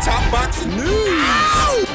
Top boxing news.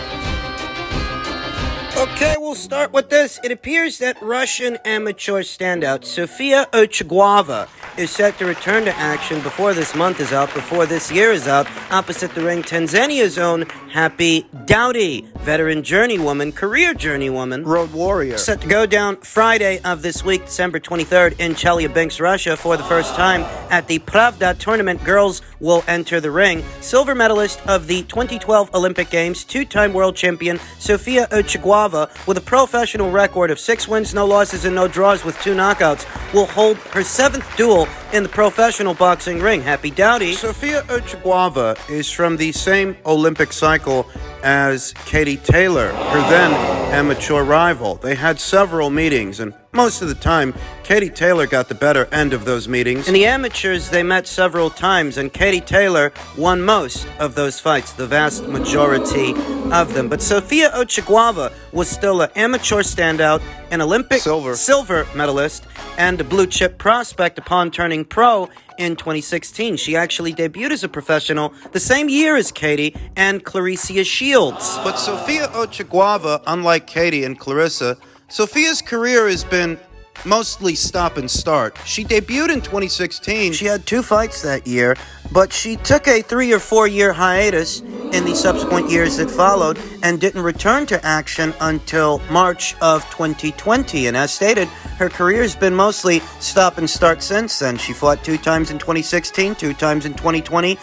Okay, we'll start with this. It appears that Russian amateur standout Sofia Ochigava is set to return to action before this month is out, before this year is out, opposite the ring Tanzania's own Happy Daudi, veteran journeywoman, career journeywoman, Road warrior. set to go down Friday of this week, December 23rd, in Chelyabinsk, Russia, for the first time at the Pravda tournament. Girls will enter the ring. Silver medalist of the 2012 Olympic Games, two-time world champion Sofia Ochigava, with a professional record of 6 wins, no losses, and no draws with 2 knockouts, will hold her 7th duel in the professional boxing ring. Happy Daudi. Sofia Ochigava is from the same Olympic cycle as Katie Taylor, her then amateur rival. They had several meetings, and most of the time, Katie Taylor got the better end of those meetings. In the amateurs, they met several times, and Katie Taylor won most of those fights, the vast majority of them. But Sofia Ochigava was still an amateur standout, an Olympic silver medalist, and a blue-chip prospect upon turning pro in 2016. She actually debuted as a professional the same year as Katie and Clarissa Shields. But Sofia Ochigava, unlike Katie and Clarissa, Sofia's career has been mostly stop and start. She debuted in 2016. She had 2 fights that year, but she took a 3 or 4 year hiatus in the subsequent years that followed and didn't return to action until March of 2020. And as stated, her career has been mostly stop and start since then. She fought 2 times in 2016, 2 times in 2020,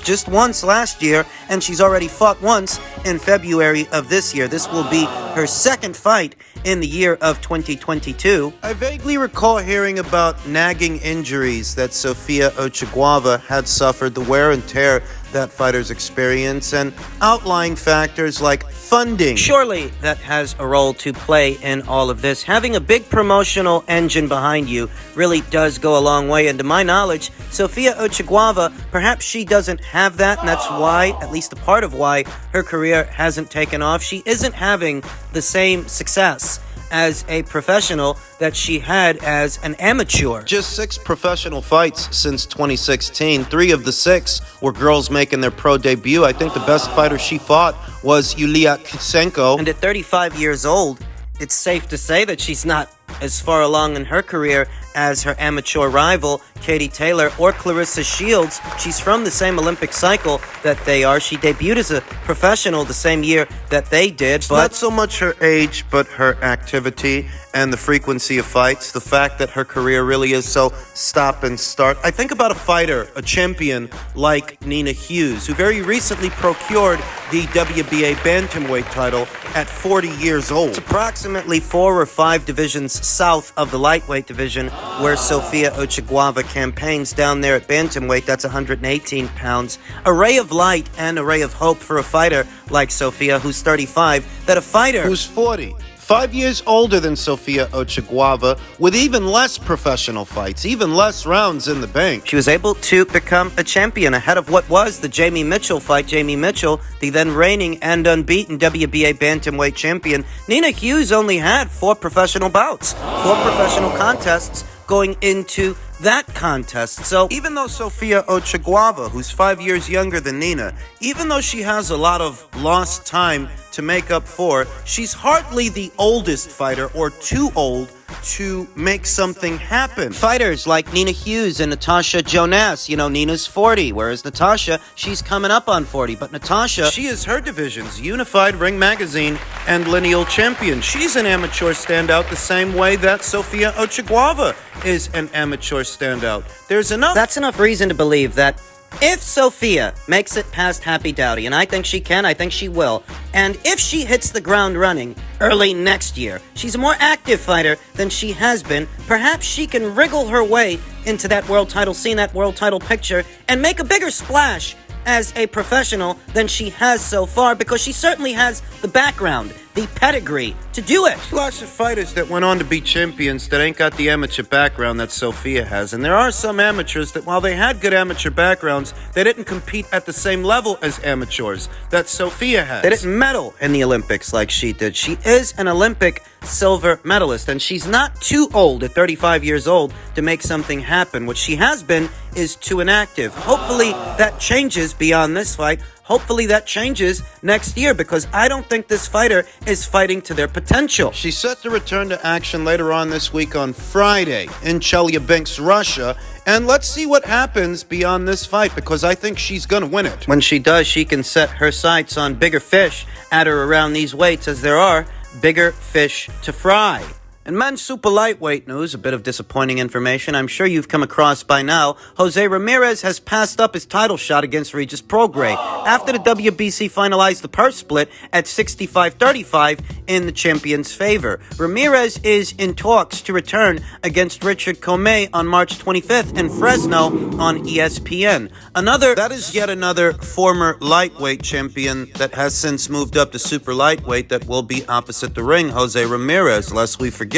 just once last year, and she's already fought once in February of this year. This will be her 2nd fight in the year of 2022. I vaguely recall hearing about nagging injuries that Sofia Ochigava had suffered, the wear and tear that fighters experience, and outlying factors like funding. Surely that has a role to play in all of this. Having a big promotional engine behind you really does go a long way, and to my knowledge, Sofia Ochigava, perhaps she doesn't have that, and that's why, at least a part of why, her career hasn't taken off. She isn't having the same success as a professional that she had as an amateur. Just 6 professional fights since 2016. 3 of the 6 were girls making their pro debut. I think the best fighter she fought was Yulia Kusenko. And at 35 years old, it's safe to say that she's not as far along in her career as her amateur rival, Katie Taylor or Clarissa Shields. She's from the same Olympic cycle that they are. She debuted as a professional the same year that they did. It's not so much her age, but her activity and the frequency of fights, the fact that her career really is so stop and start. I think about a fighter, a champion like Nina Hughes, who very recently procured the WBA bantamweight title at 40 years old. It's approximately 4 or 5 divisions south of the lightweight division where Sofia Ochigava campaigns down there at bantamweight. That's 118 pounds. A ray of light and a ray of hope for a fighter like Sofia, who's 35, that a fighter who's 40. 5 years older than Sofia Ochigava, with even less professional fights, even less rounds in the bank. She was able to become a champion ahead of what was the Jamie Mitchell fight. Jamie Mitchell, the then reigning and unbeaten WBA bantamweight champion. Nina Hughes only had 4 professional bouts, 4 professional contests going into that contest. So even though Sofia Ochigava, who's 5 years younger than Nina, even though she has a lot of lost time to make up for, she's hardly the oldest fighter or too old to make something happen. Fighters like Nina Hughes and Natasha Jonas, Nina's 40, whereas Natasha, she's coming up on 40. But Natasha, she is her division's Unified Ring Magazine and lineal champion. She's an amateur standout the same way that Sofia Ochigava is an amateur standout. That's enough reason to believe that if Sofia makes it past Happy Daudi, and I think she can, I think she will, and if she hits the ground running early next year, she's a more active fighter than she has been, perhaps she can wriggle her way into that world title scene, that world title picture, and make a bigger splash as a professional than she has so far, because she certainly has the background, the pedigree to do it. Lots of fighters that went on to be champions that ain't got the amateur background that Sofia has. And there are some amateurs that, while they had good amateur backgrounds, they didn't compete at the same level as amateurs that Sofia has. They didn't medal in the Olympics like she did. She is an Olympic silver medalist, and she's not too old at 35 years old to make something happen. What she has been is too inactive. Hopefully that changes beyond this fight. Hopefully that changes next year because I don't think this fighter is fighting to their potential. She's set to return to action later on this week on Friday in Chelyabinsk, Russia. And let's see what happens beyond this fight because I think she's going to win it. When she does, she can set her sights on bigger fish at or around these weights as there are bigger fish to fry. In men's super lightweight news, a bit of disappointing information I'm sure you've come across by now. Jose Ramirez has passed up his title shot against Regis Prograis after the WBC finalized the purse split at 65-35 in the champion's favor. Ramirez is in talks to return against Richard Comey on March 25th in Fresno on ESPN. That is yet another former lightweight champion that has since moved up to super lightweight that will be opposite the ring, Jose Ramirez. Lest we forget,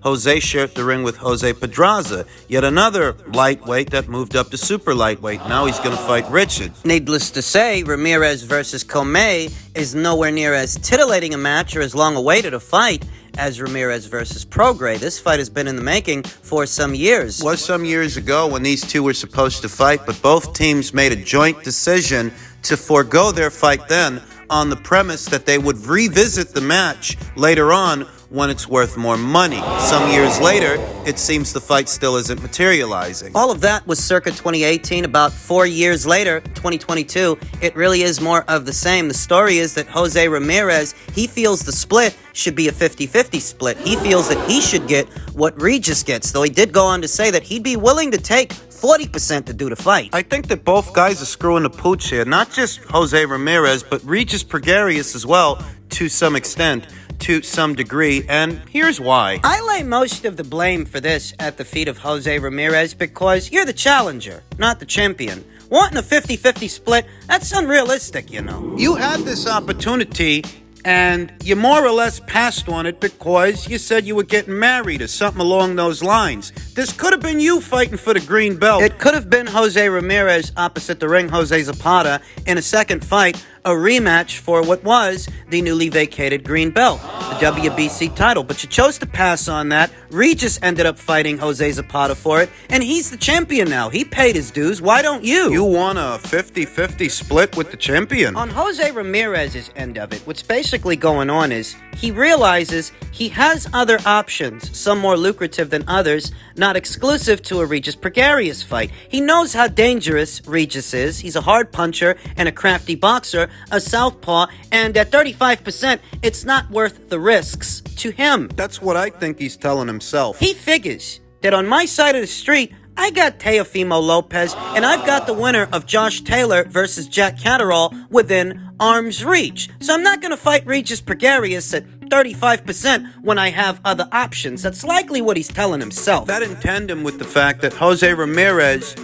Jose shared the ring with Jose Pedraza, yet another lightweight that moved up to super lightweight. Now he's going to fight Richard. Needless to say, Ramirez versus Comey is nowhere near as titillating a match or as long awaited a fight as Ramirez versus Prograis. This fight has been in the making for some years. It was some years ago when these two were supposed to fight, but both teams made a joint decision to forego their fight then on the premise that they would revisit the match later on when it's worth more money. Some years later, it seems the fight still isn't materializing. All of that was circa 2018. About 4 years later, 2022, it really is more of the same. The story is that Jose Ramirez, he feels the split should be a 50-50 split. He feels that he should get what Regis gets, though he did go on to say that he'd be willing to take 40% to do the fight. I think that both guys are screwing the pooch here. Not just Jose Ramirez, but Regis Prograis as well, to some extent, to some degree, and here's why. I lay most of the blame for this at the feet of Jose Ramirez because you're the challenger, not the champion. Wanting a 50-50 split, that's unrealistic, you know. You had this opportunity and you more or less passed on it because you said you were getting married or something along those lines. This could have been you fighting for the green belt. It could have been Jose Ramirez opposite the ring, Jose Zapata, in a second fight, a rematch for what was the newly vacated green belt, the WBC title. But you chose to pass on that. Regis ended up fighting Jose Zapata for it, and he's the champion now. He paid his dues. Why don't you? You want a 50-50 split with the champion. On Jose Ramirez's end of it, what's basically going on is he realizes he has other options, some more lucrative than others, not exclusive to a Regis Prograis fight. He knows how dangerous Regis is. He's a hard puncher and a crafty boxer, a southpaw, and at 35%, it's not worth the risks to him. That's what I think he's telling himself. He figures that on my side of the street, I got Teofimo Lopez, and I've got the winner of Josh Taylor versus Jack Catterall within arm's reach. So I'm not going to fight Regis Prograis at 35% when I have other options. That's likely what he's telling himself. That in tandem with the fact that Jose Ramirez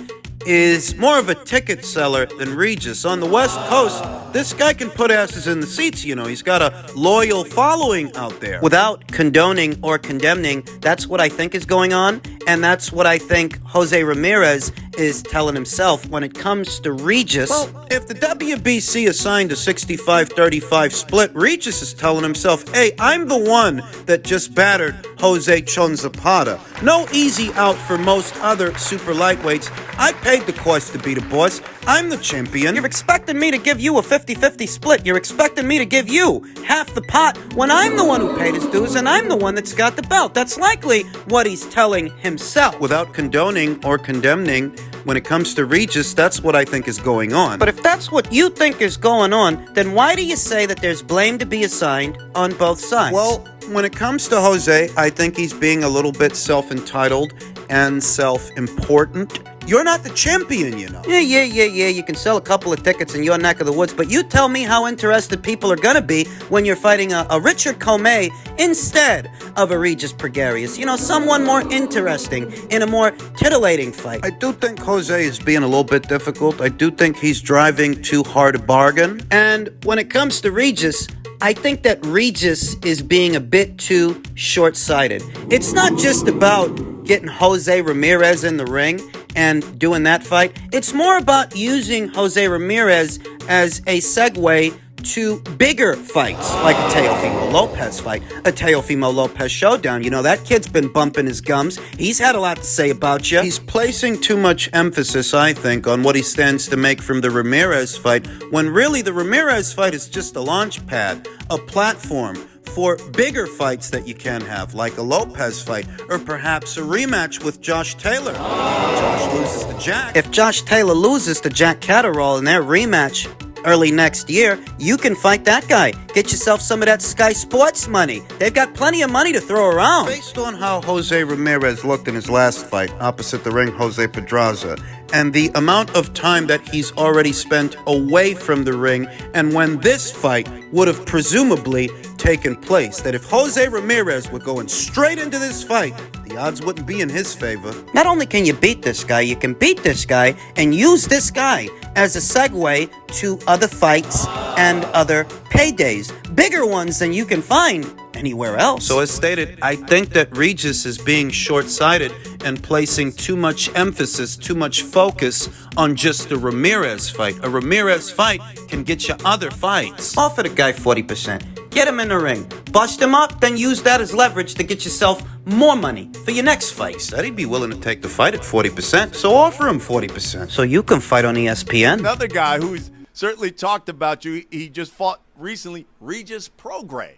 is more of a ticket seller than Regis. On the West Coast, this guy can put asses in the seats, you know. He's got a loyal following out there. Without condoning or condemning, that's what I think is going on, and that's what I think Jose Ramirez is telling himself when it comes to Regis. Well, if the WBC assigned a 65-35 split, Regis is telling himself, hey, I'm the one that just battered Jose Chon Zapata. No easy out for most other super lightweights. I paid the cost to be the boss. I'm the champion. You're expecting me to give you a 50-50 split. You're expecting me to give you half the pot when I'm the one who paid his dues and I'm the one that's got the belt. That's likely what he's telling himself. Without condoning or condemning, when it comes to Regis, that's what I think is going on. But if that's what you think is going on, then why do you say that there's blame to be assigned on both sides? Well, when it comes to Jose, I think he's being a little bit self-entitled and self-important. You're not the champion, you know. Yeah. You can sell a couple of tickets in your neck of the woods, but you tell me how interested people are going to be when you're fighting a Richard Comey instead of a Regis Prograis. You know, someone more interesting in a more titillating fight. I do think Jose is being a little bit difficult. I do think he's driving too hard a bargain. And when it comes to Regis, I think that Regis is being a bit too short-sighted. It's not just about getting Jose Ramirez in the ring and doing that fight. It's more about using Jose Ramirez as a segue to bigger fights, like a Teofimo Lopez fight, a Teofimo Lopez showdown. You know, that kid's been bumping his gums. He's had a lot to say about you. He's placing too much emphasis, I think, on what he stands to make from the Ramirez fight, when really the Ramirez fight is just a launch pad, a platform for bigger fights that you can have, like a Lopez fight, or perhaps a rematch with Josh Taylor. Josh loses to Jack. If Josh Taylor loses to Jack Catterall in their rematch early next year, you can fight that guy. Get yourself some of that Sky Sports money. They've got plenty of money to throw around. Based on how Jose Ramirez looked in his last fight opposite the ring Jose Pedraza, and the amount of time that he's already spent away from the ring, and when this fight would have presumably taken place, that if Jose Ramirez were going straight into this fight, the odds wouldn't be in his favor. Not only can you beat this guy, you can beat this guy and use this guy as a segue to other fights and other paydays, bigger ones than you can find anywhere else. So as stated, I think that Regis is being short-sighted and placing too much emphasis, too much focus on just the Ramirez fight. A Ramirez fight can get you other fights. Offer the guy 40%. Get him in the ring. Bust him up, then use that as leverage to get yourself more money for your next fight. Said he'd be willing to take the fight at 40%, so offer him 40%. So you can fight on ESPN. Another guy who's certainly talked about you, he just fought recently, Regis Prograis.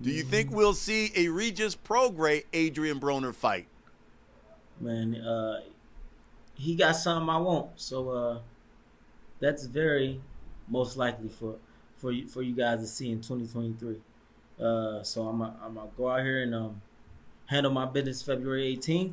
Do you think we'll see a Regis Prograis Adrian Broner fight? Man, he got something I want, so that's very most likely for you guys to see in 2023. So I'm gonna go out here and handle my business February 18th,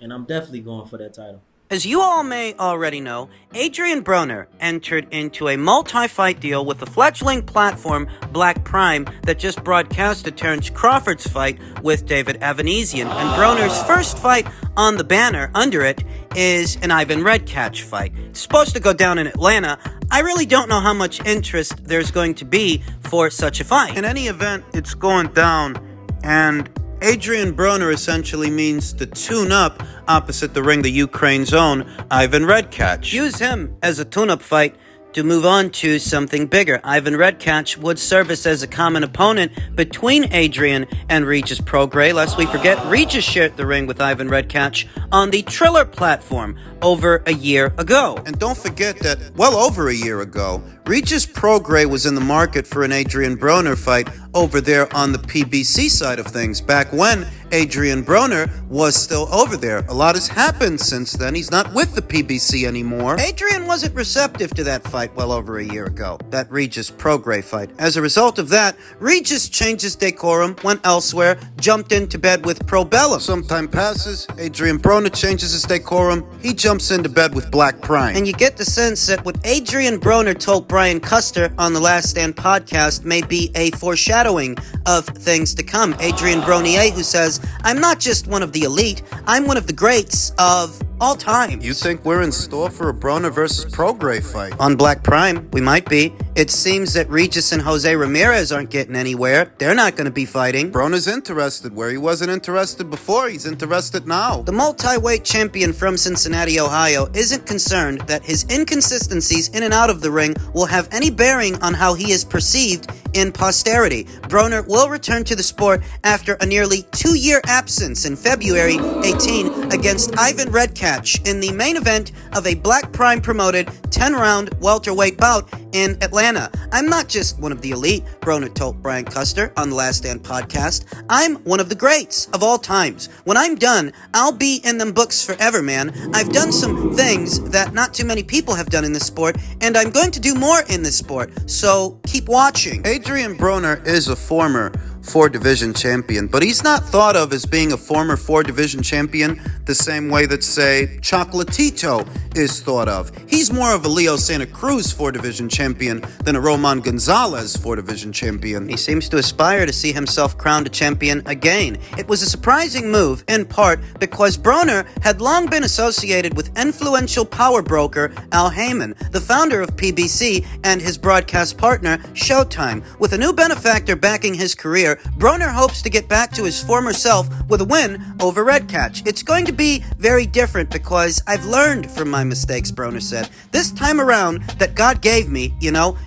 and I'm definitely going for that title. As you all may already know, Adrian Broner entered into a multi-fight deal with the fledgling platform Black Prime that just broadcasted Terrence Crawford's fight with David Evanesian. And Broner's first fight on the banner under it is an Ivan Redkach fight. It's supposed to go down in Atlanta. I really don't know how much interest there's going to be for such a fight. In any event, it's going down, and Adrian Broner essentially means to tune up opposite the ring the Ukraine's own Ivan Redkach. Use him as a tune-up fight to move on to something bigger. Ivan Redkach would service as a common opponent between Adrian and Regis Prograis. Lest we forget, Regis shared the ring with Ivan Redkach on the Triller platform over a year ago. And don't forget that well over a year ago, Regis Prograis was in the market for an Adrian Broner fight over there on the PBC side of things, back when Adrian Broner was still over there. A lot has happened since then. He's not with the PBC anymore. Adrian wasn't receptive to that fight well over a year ago, that Regis Prograis fight. As a result of that, Regis changed his decorum, went elsewhere, jumped into bed with Probella. Some time passes, Adrian Broner changes his decorum, he jumps into bed with Black Prime. And you get the sense that what Adrian Broner told Brian Custer on the Last Stand podcast may be a foreshadowing of things to come. Adrian Bronier, who says, I'm not just one of the elite, I'm one of the greats of all time. You think we're in store for a Broner versus Prograis fight? On Black Prime, we might be. It seems that Regis and Jose Ramirez aren't getting anywhere. They're not going to be fighting. Broner's interested where he wasn't interested before. He's interested now. The multi-weight champion from Cincinnati, Ohio, isn't concerned that his inconsistencies in and out of the ring will have any bearing on how he is perceived in posterity. Broner will return to the sport after a nearly 2-year absence in February 18 against Ivan Redkach in the main event of a Black Prime promoted 10-round welterweight bout in Atlanta. I'm not just one of the elite, Broner told Brian Custer on the Last Stand podcast. I'm one of the greats of all times. When I'm done, I'll be in them books forever, man. I've done some things that not too many people have done in this sport, and I'm going to do more in this sport, so keep watching. Adrian Broner is a former 4-division champion, but he's not thought of as being a former 4-division champion the same way that, say, Chocolatito is thought of. He's more of a Leo Santa Cruz 4-division champion than a Roman Gonzalez 4-division champion. He seems to aspire to see himself crowned a champion again. It was a surprising move, in part because Broner had long been associated with influential power broker Al Heyman, the founder of PBC and his broadcast partner, Showtime. With a new benefactor backing his career, Broner hopes to get back to his former self with a win over Redkach. It's going to be very different because I've learned from my mistakes, Broner said. This time around that God gave me,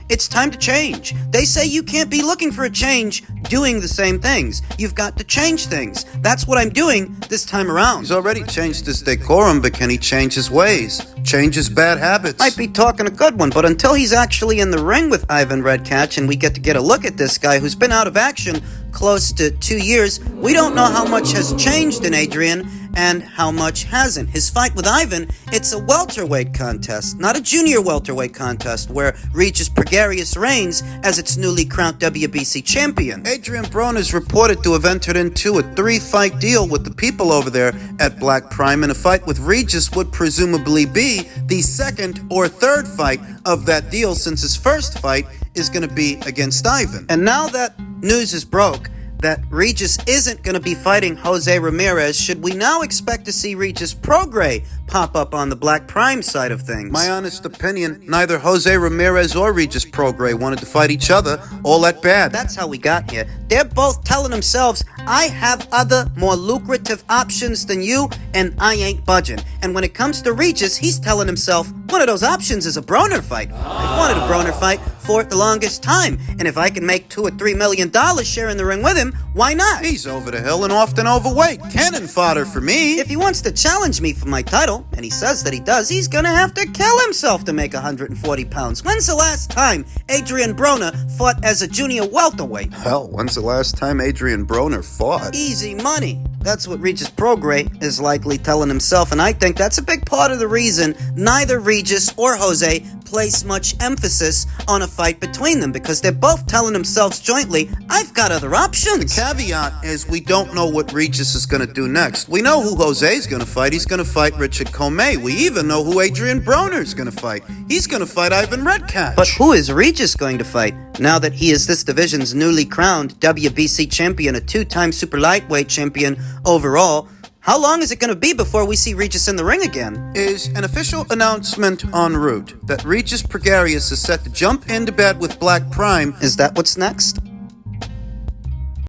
It's time to change. They say you can't be looking for a change doing the same things. You've got to change things. That's what I'm doing this time around. He's already changed his decorum, but can he change his ways? Change his bad habits? Might be talking a good one, but until he's actually in the ring with Ivan Redkach and we get to get a look at this guy who's been out of action close to 2 years, we don't know how much has changed in Adrian and how much hasn't. His fight with Ivan, it's a welterweight contest, not a junior welterweight contest where Regis Prograis reigns as its newly crowned WBC champion. Adrian Broner is reported to have entered into a 3-fight deal with the people over there at Black Prime, and a fight with Regis would presumably be the second or third fight of that deal, since his first fight is going to be against Ivan. And now that news is broke, that Regis isn't going to be fighting Jose Ramirez, should we now expect to see Regis Prograis pop up on the Black Prime side of things? My honest opinion, neither Jose Ramirez or Regis Prograis wanted to fight each other all that bad. That's how we got here. They're both telling themselves, I have other, more lucrative options than you, and I ain't budging. And when it comes to Regis, he's telling himself, one of those options is a Broner fight. I've wanted a Broner fight for the longest time, and if I can make $2 or $3 million sharing the ring with him, why not? He's over the hill and often overweight. Cannon fodder for me. If he wants to challenge me for my title, and he says that he does, he's gonna have to kill himself to make 140 pounds. When's the last time Adrian Broner fought as a junior welterweight? Hell, when's the last time Adrian Broner fought? Easy money. That's what Regis Prograis is likely telling himself, and I think that's a big part of the reason neither Regis or Jose place much emphasis on a fight between them, because they're both telling themselves jointly, I've got other options. The caveat is we don't know what Regis is going to do next. We know who Jose's going to fight. He's going to fight Richard Comey. We even know who Adrian Broner is going to fight. He's going to fight Ivan Redkach. But who is Regis going to fight now that he is this division's newly crowned WBC champion, a 2-time super lightweight champion overall? How long is it going to be before we see Regis in the ring again? Is an official announcement en route that Regis Prograis is set to jump into bed with Black Prime. Is that what's next?